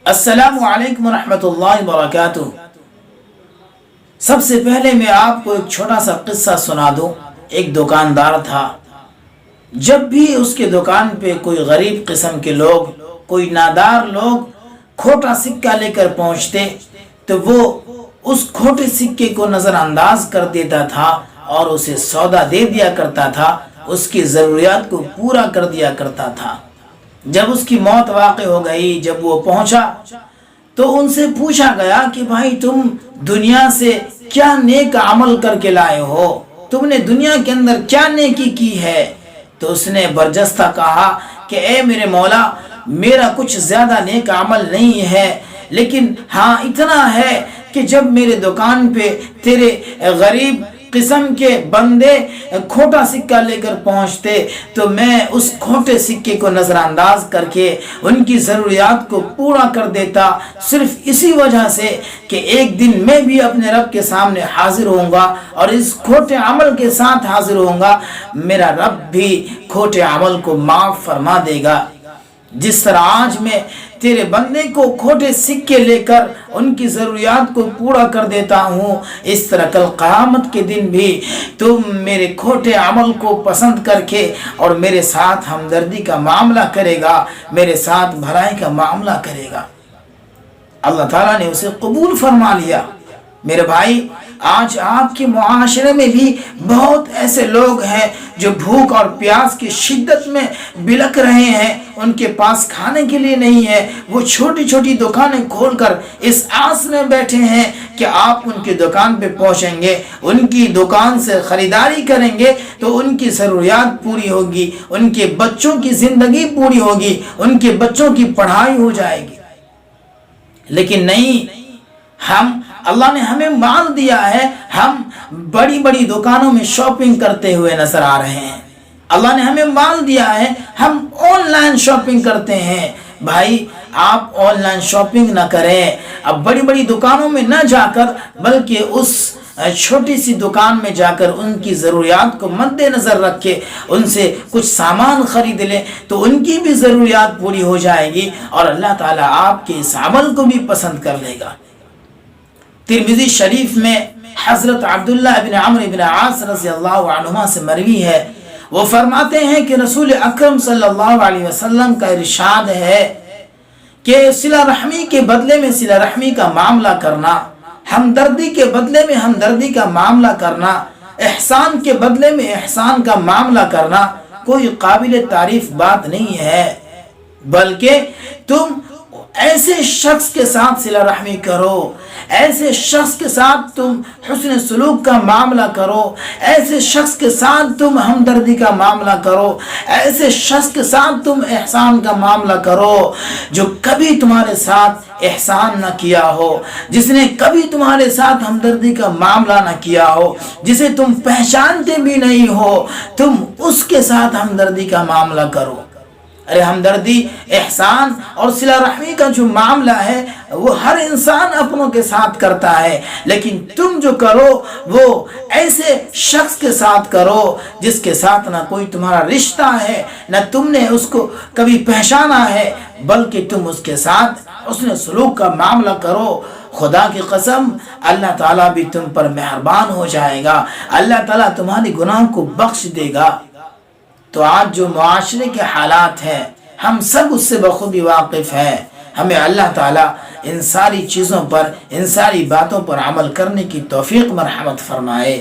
السلام علیکم ورحمۃ اللہ وبرکاتہ۔ سب سے پہلے میں آپ کو ایک چھوٹا سا قصہ سنا دوں۔ ایک دکاندار تھا، جب بھی اس کے دکان پہ کوئی غریب قسم کے لوگ، کوئی نادار لوگ کھوٹا سکہ لے کر پہنچتے تو وہ اس کھوٹے سکے کو نظر انداز کر دیتا تھا اور اسے سودا دے دیا کرتا تھا، اس کی ضروریات کو پورا کر دیا کرتا تھا۔ جب اس کی موت واقع ہو گئی، جب وہ پہنچا تو ان سے پوچھا گیا کہ بھائی تم دنیا سے کیا نیک عمل کر کے لائے ہو، تم نے دنیا کے اندر کیا نیکی کی ہے؟ تو اس نے برجستہ کہا کہ اے میرے مولا، میرا کچھ زیادہ نیک عمل نہیں ہے، لیکن ہاں اتنا ہے کہ جب میرے دکان پہ تیرے غریب قسم کے بندے کھوٹا سکہ لے کر پہنچتے تو میں اس کھوٹے سکے کو نظر انداز کر کے ان کی ضروریات کو پورا کر دیتا، صرف اسی وجہ سے کہ ایک دن میں بھی اپنے رب کے سامنے حاضر ہوں گا اور اس کھوٹے عمل کے ساتھ حاضر ہوں گا، میرا رب بھی کھوٹے عمل کو معاف فرما دے گا۔ جس طرح آج میں تیرے بندے کو کھوٹے سکے لے کر ان کی ضروریات کو پورا کر دیتا ہوں، اس طرح کل قیامت کے دن بھی تم میرے کھوٹے عمل کو پسند کر کے اور میرے ساتھ ہمدردی کا معاملہ کرے گا، میرے ساتھ بھلائی کا معاملہ کرے گا۔ اللہ تعالیٰ نے اسے قبول فرما لیا۔ میرے بھائی، آج آپ کے معاشرے میں بھی بہت ایسے لوگ ہیں جو بھوک اور پیاس کی شدت میں بلک رہے ہیں، ان کے پاس کھانے کے لیے نہیں ہے، وہ چھوٹی چھوٹی دکانیں کھول کر اس آس میں بیٹھے ہیں کہ آپ ان کی دکان پہ پہنچیں گے، ان کی دکان سے خریداری کریں گے تو ان کی ضروریات پوری ہوگی، ان کے بچوں کی زندگی پوری ہوگی، ان کے بچوں کی پڑھائی ہو جائے گی۔ لیکن نہیں، اللہ نے ہمیں مال دیا ہے، ہم بڑی بڑی دکانوں میں شاپنگ کرتے ہوئے نظر آ رہے ہیں۔ اللہ نے ہمیں مال دیا ہے، ہم آن لائن شاپنگ کرتے ہیں۔ بھائی، آپ آن لائن شاپنگ نہ کریں، اب بڑی بڑی دکانوں میں نہ جا کر بلکہ اس چھوٹی سی دکان میں جا کر ان کی ضروریات کو مد نظر رکھ کے ان سے کچھ سامان خرید لیں تو ان کی بھی ضروریات پوری ہو جائے گی اور اللہ تعالیٰ آپ کے اس عمل کو بھی پسند کر لے گا۔ ترمذی شریف میں حضرت عبداللہ بن عمرو بن عاص رضی اللہ عنہما سے مروی ہے، وہ فرماتے ہیں کہ رسول اکرم صلی اللہ علیہ وسلم کا ارشاد ہے کہ صلہ رحمی کے بدلے میں صلہ رحمی کا معاملہ کرنا، ہمدردی کے بدلے میں ہمدردی کا معاملہ کرنا، احسان کے بدلے میں احسان کا معاملہ کرنا کوئی قابل تعریف بات نہیں ہے، بلکہ تم ایسے شخص کے ساتھ صلہ رحمی کرو، ایسے شخص کے ساتھ تم حسن سلوک کا معاملہ کرو، ایسے شخص کے ساتھ تم ہمدردی کا معاملہ کرو، ایسے شخص کے ساتھ تم احسان کا معاملہ کرو جو کبھی تمہارے ساتھ احسان نہ کیا ہو، جس نے کبھی تمہارے ساتھ ہمدردی کا معاملہ نہ کیا ہو، جسے تم پہچانتے بھی نہیں ہو، تم اس کے ساتھ ہمدردی کا معاملہ کرو۔ ارے ہمدردی، احسان اور صلہ رحمی کا جو معاملہ ہے وہ ہر انسان اپنوں کے ساتھ کرتا ہے، لیکن تم جو کرو وہ ایسے شخص کے ساتھ کرو جس کے ساتھ نہ کوئی تمہارا رشتہ ہے، نہ تم نے اس کو کبھی پہچانا ہے، بلکہ تم اس کے ساتھ حسن سلوک کا معاملہ کرو۔ خدا کی قسم، اللہ تعالیٰ بھی تم پر مہربان ہو جائے گا، اللہ تعالیٰ تمہاری گناہ کو بخش دے گا۔ تو آج جو معاشرے کے حالات ہیں ہم سب اس سے بخوبی واقف ہیں، ہمیں اللہ تعالیٰ ان ساری چیزوں پر، ان ساری باتوں پر عمل کرنے کی توفیق مرحمت فرمائے۔